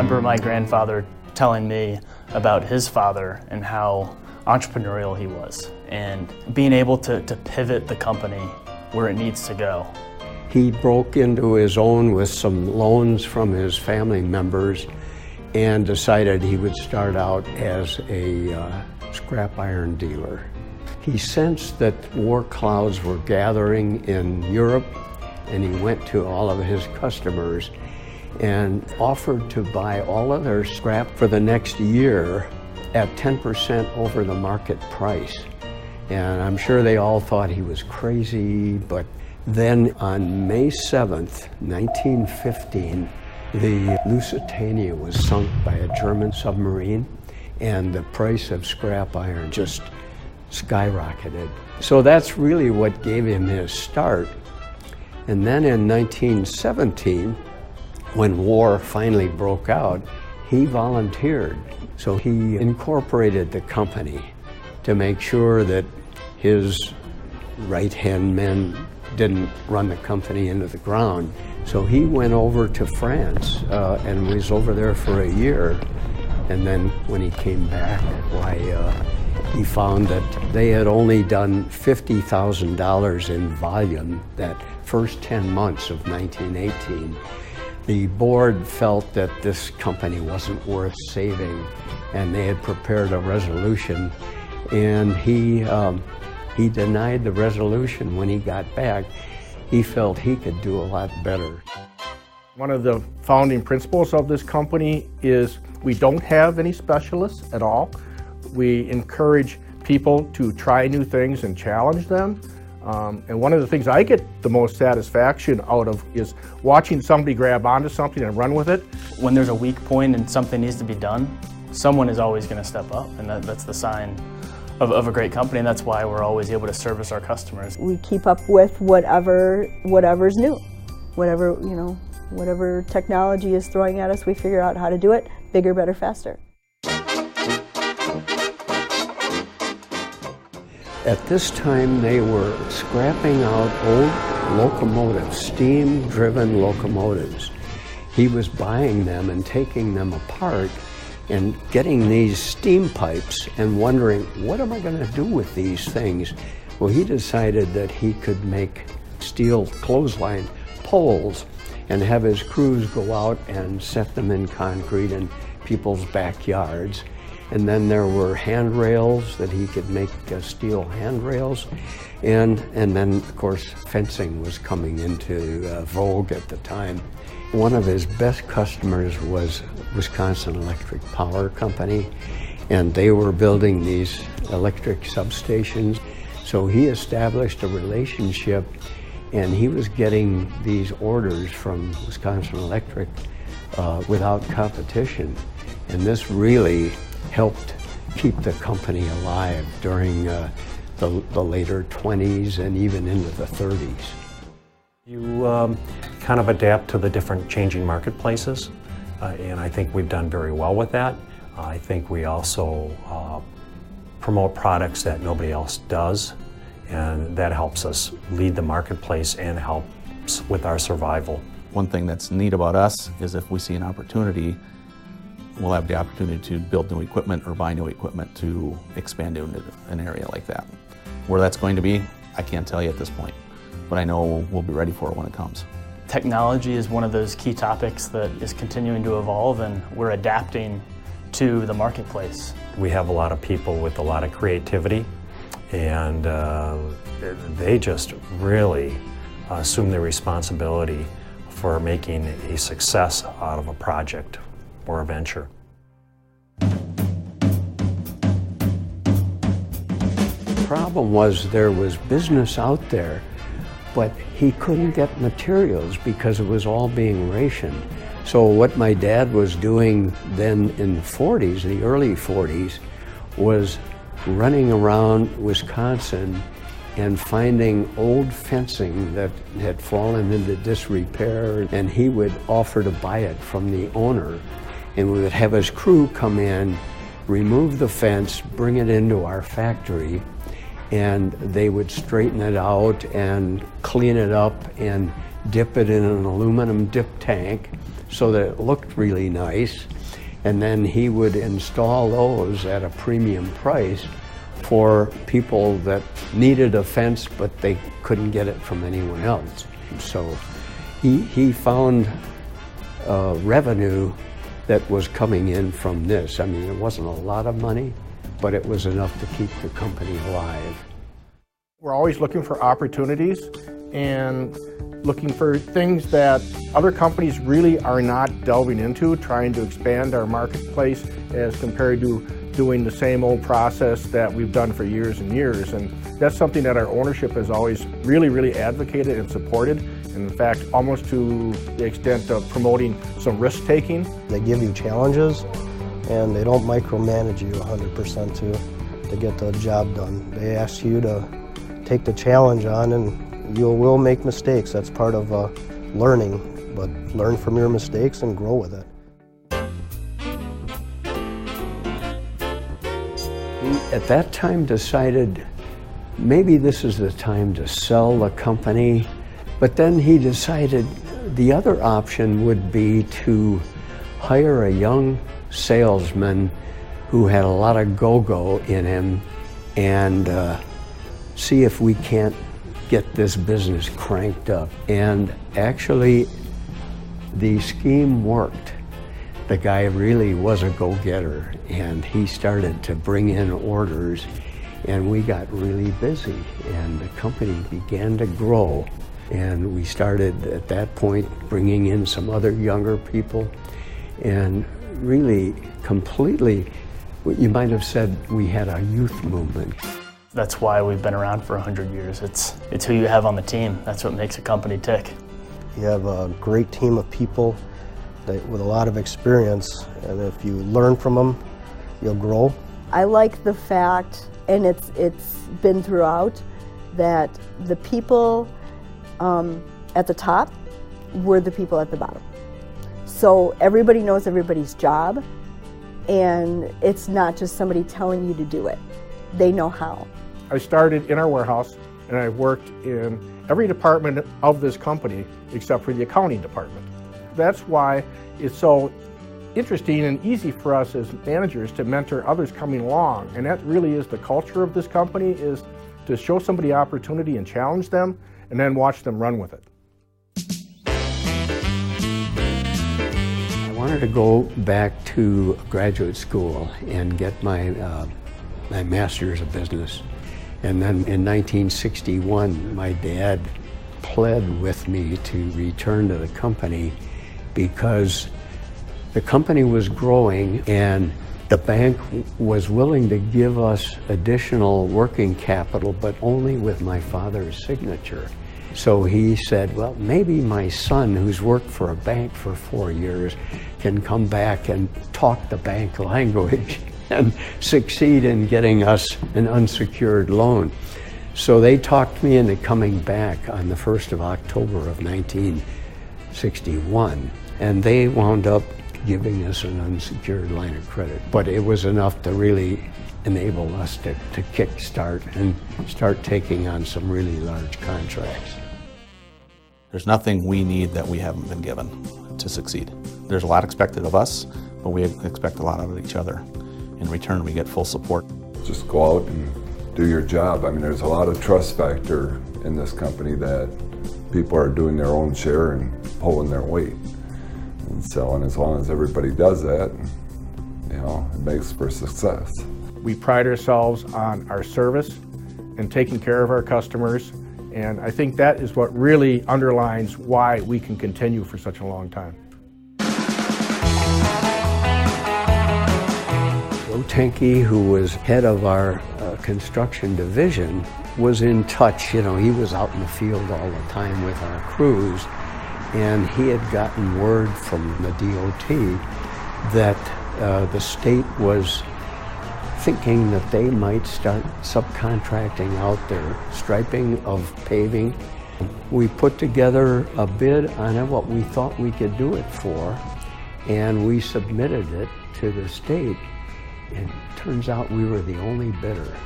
remember my grandfather telling me about his father and how entrepreneurial he was, and being able to pivot the company where it needs to go. He broke into his own with some loans from his family members and decided he would start out as a scrap iron dealer. He sensed that war clouds were gathering in Europe, and he went to all of his customers and offered to buy all of their scrap for the next year at 10% over the market price. And I'm sure they all thought he was crazy, but then on May 7th, 1915, the Lusitania was sunk by a German submarine, and the price of scrap iron just skyrocketed. So that's really what gave him his start. And then in 1917, when war finally broke out, he volunteered. So he incorporated the company to make sure that his right-hand men didn't run the company into the ground. So he went over to France and was over there for a year. And then when he came back, he found that they had only done $50,000 in volume that first 10 months of 1918. The board felt that this company wasn't worth saving, and they had prepared a resolution, and he denied the resolution when he got back. He felt he could do a lot better. One of the founding principles of this company is we don't have any specialists at all. We encourage people to try new things and challenge them. And one of the things I get the most satisfaction out of is watching somebody grab onto something and run with it. When there's a weak point and something needs to be done, someone is always going to step up, and that's the sign of a great company, and that's why we're always able to service our customers. We keep up with whatever's new, whatever technology is throwing at us, we figure out how to do it bigger, better, faster. At this time, they were scrapping out old locomotives, steam-driven locomotives. He was buying them and taking them apart and getting these steam pipes and wondering, what am I going to do with these things? Well, he decided that he could make steel clothesline poles and have his crews go out and set them in concrete in people's backyards. And then there were handrails that he could make steel handrails. And then, of course, fencing was coming into vogue at the time. One of his best customers was Wisconsin Electric Power Company, and they were building these electric substations. So he established a relationship, and he was getting these orders from Wisconsin Electric without competition. And this really helped keep the company alive during the later 20s and even into the 30s. You kind of adapt to the different changing marketplaces, and I think we've done very well with that. I think we also promote products that nobody else does, and that helps us lead the marketplace and helps with our survival. One thing that's neat about us is if we see an opportunity, we'll have the opportunity to build new equipment or buy new equipment to expand into an area like that. Where that's going to be, I can't tell you at this point, but I know we'll be ready for it when it comes. Technology is one of those key topics that is continuing to evolve, and we're adapting to the marketplace. We have a lot of people with a lot of creativity, and they just really assume the responsibility for making a success out of a project or a venture. The problem was there was business out there, but he couldn't get materials because it was all being rationed. So what my dad was doing then in the 40s, the early 40s, was running around Wisconsin and finding old fencing that had fallen into disrepair, and he would offer to buy it from the owner. And we would have his crew come in, remove the fence, bring it into our factory, and they would straighten it out and clean it up and dip it in an aluminum dip tank so that it looked really nice. And then he would install those at a premium price for people that needed a fence, but they couldn't get it from anyone else. So he found revenue that was coming in from this. I mean, it wasn't a lot of money, but it was enough to keep the company alive. We're always looking for opportunities and looking for things that other companies really are not delving into, trying to expand our marketplace as compared to doing the same old process that we've done for years and years. And that's something that our ownership has always really advocated and supported. And in fact, almost to the extent of promoting some risk-taking. They give you challenges and they don't micromanage you 100% to get the job done. They ask you to take the challenge on, and you will make mistakes. That's part of learning, but learn from your mistakes and grow with it. He, at that time, decided maybe this is the time to sell the company, but then he decided the other option would be to hire a young salesman who had a lot of go-go in him and see if we can't get this business cranked up. And actually, the scheme worked. The guy really was a go-getter, and he started to bring in orders, and we got really busy, and the company began to grow. And we started at that point bringing in some other younger people, and really completely, you might have said we had a youth movement. That's why we've been around for 100 years. It's who you have on the team. That's what makes a company tick. You have a great team of people with a lot of experience, and if you learn from them, you'll grow. I like the fact, and it's been throughout, that the people at the top were the people at the bottom. So everybody knows everybody's job, and it's not just somebody telling you to do it. They know how. I started in our warehouse, and I worked in every department of this company except for the accounting department. That's why it's so interesting and easy for us as managers to mentor others coming along, and that really is the culture of this company, is to show somebody opportunity and challenge them, and then watch them run with it. I wanted to go back to graduate school and get my master's of business. And then in 1961, my dad pled with me to return to the company because the company was growing and the bank was willing to give us additional working capital, but only with my father's signature. So he said, well, maybe my son, who's worked for a bank for 4 years, can come back and talk the bank language and succeed in getting us an unsecured loan. So they talked me into coming back on the 1st of October of 1961, and they wound up giving us an unsecured line of credit. But it was enough to really enable us to kickstart and start taking on some really large contracts. There's nothing we need that we haven't been given to succeed. There's a lot expected of us, but we expect a lot out of each other. In return, we get full support. Just go out and do your job. I mean, there's a lot of trust factor in this company that people are doing their own share and pulling their weight. And so, and as long as everybody does that, you know, it makes for success. We pride ourselves on our service and taking care of our customers, and I think that is what really underlines why we can continue for such a long time. Joe Tenke, who was head of our construction division, was in touch. You know, he was out in the field all the time with our crews, and he had gotten word from the DOT that the state was thinking that they might start subcontracting out their striping of paving. We put together a bid on what we thought we could do it for, and we submitted it to the state, and it turns out we were the only bidder.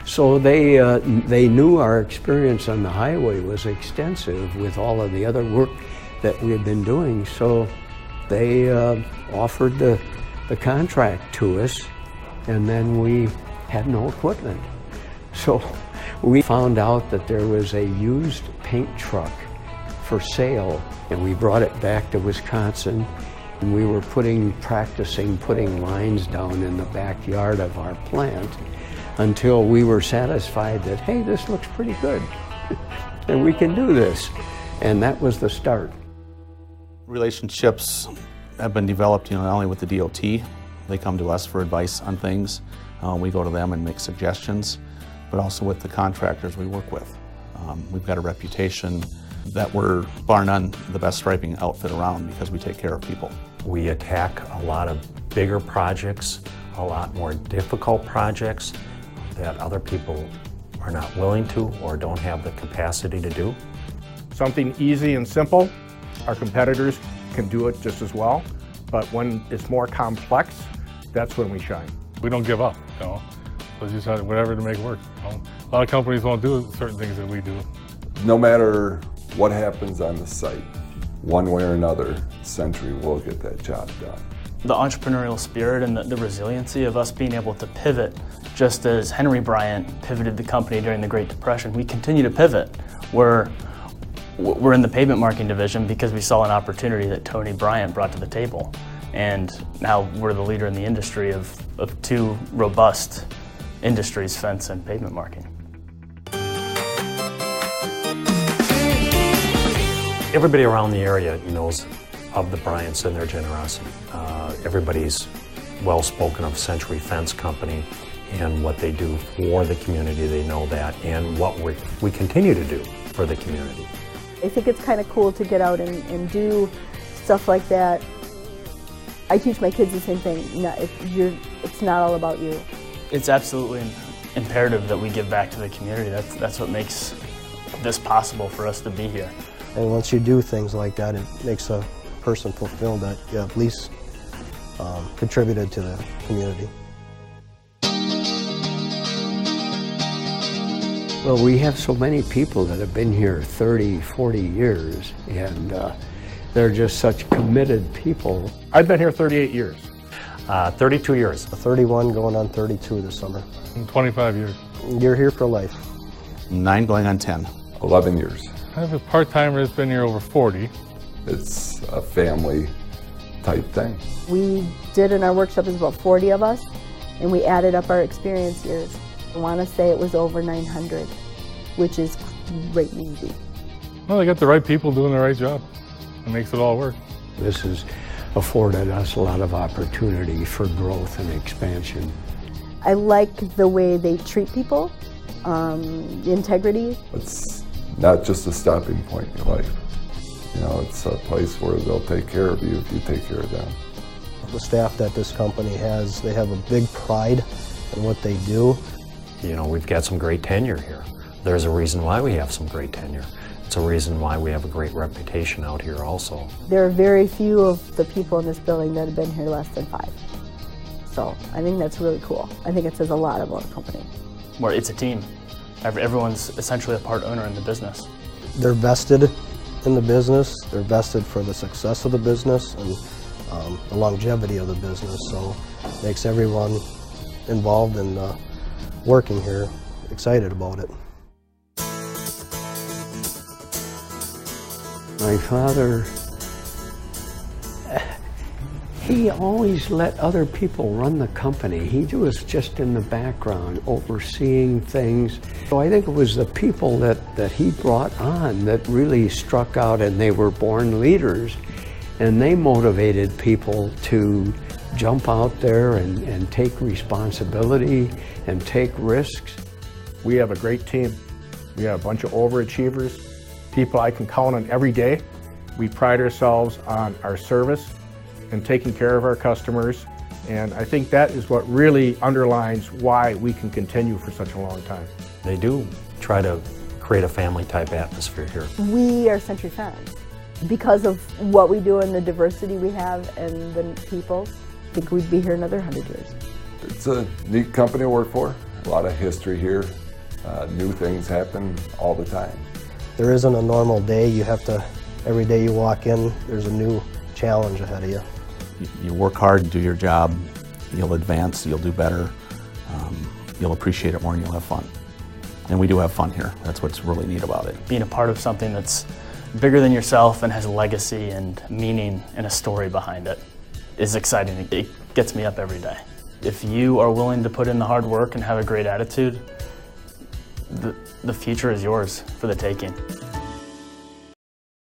So they knew our experience on the highway was extensive with all of the other work that we had been doing. So they offered the contract to us, and then we had no equipment. So we found out that there was a used paint truck for sale, and we brought it back to Wisconsin, and we were practicing putting lines down in the backyard of our plant until we were satisfied that, hey, this looks pretty good and we can do this. And that was the start. Relationships have been developed, not only with the DOT. They come to us for advice on things. We go to them and make suggestions, but also with the contractors we work with. We've got a reputation that we're, bar none, the best striping outfit around because we take care of people. We attack a lot of bigger projects, a lot more difficult projects that other people are not willing to or don't have the capacity to do. Something easy and simple, our competitors can do it just as well, but when it's more complex, that's when we shine. We don't give up, So just whatever to make it work. A lot of companies won't do certain things that we do. No matter what happens on the site, one way or another, Century will get that job done. The entrepreneurial spirit and the resiliency of us being able to pivot, just as Henry Bryant pivoted the company during the Great Depression, we continue to pivot. We're in the pavement marking division because we saw an opportunity that Tony Bryant brought to the table. And now we're the leader in the industry of two robust industries, fence and pavement marking. Everybody around the area knows of the Bryants and their generosity. Everybody's well spoken of Century Fence Company and what they do for the community. They know that, and what we continue to do for the community. I think it's kind of cool to get out and do stuff like that. I teach my kids the same thing. It's not all about you. It's absolutely imperative that we give back to the community. That's what makes this possible for us to be here. And once you do things like that, it makes a person fulfilled that you at least contributed to the community. Well, we have so many people that have been here 30, 40 years, and they're just such committed people. I've been here 38 years. 32 years. 31 going on 32 this summer. 25 years. You're here for life. 9 going on 10. 11 years. I have a part-timer that's been here over 40. It's a family type thing. We did in our workshop, is about 40 of us, and we added up our experience years. I want to say it was over 900, which is crazy. Well, they got the right people doing the right job. It makes it all work. This has afforded us a lot of opportunity for growth and expansion. I like the way they treat people, integrity. It's not just a stopping point in your life. It's a place where they'll take care of you if you take care of them. The staff that this company has, they have a big pride in what they do. We've got some great tenure here. There's a reason why we have some great tenure. It's a reason why we have a great reputation out here also. There are very few of the people in this building that have been here less than 5. So I think that's really cool. I think it says a lot about the company. Where it's a team. Everyone's essentially a part owner in the business. They're vested in the business. They're vested for the success of the business and the longevity of the business. So it makes everyone involved in working here excited about it. My father, he always let other people run the company. He was just in the background overseeing things. So I think it was the people that he brought on that really struck out, and they were born leaders, and they motivated people to jump out there and take responsibility and take risks. We have a great team. We have a bunch of overachievers, people I can count on every day. We pride ourselves on our service and taking care of our customers, and I think that is what really underlines why we can continue for such a long time. They do try to create a family-type atmosphere here. We are Century Fence. Because of what we do and the diversity we have and the people, I think we'd be here another 100 years. It's a neat company to work for. A lot of history here. New things happen all the time. There isn't a normal day. You have to every day you walk in, there's a new challenge ahead of you. You work hard, do your job, you'll advance, you'll do better, you'll appreciate it more, and you'll have fun. And we do have fun here. That's what's really neat about it. Being a part of something that's bigger than yourself and has legacy and meaning and a story behind it is exciting. It gets me up every day. If you are willing to put in the hard work and have a great attitude, the future is yours for the taking.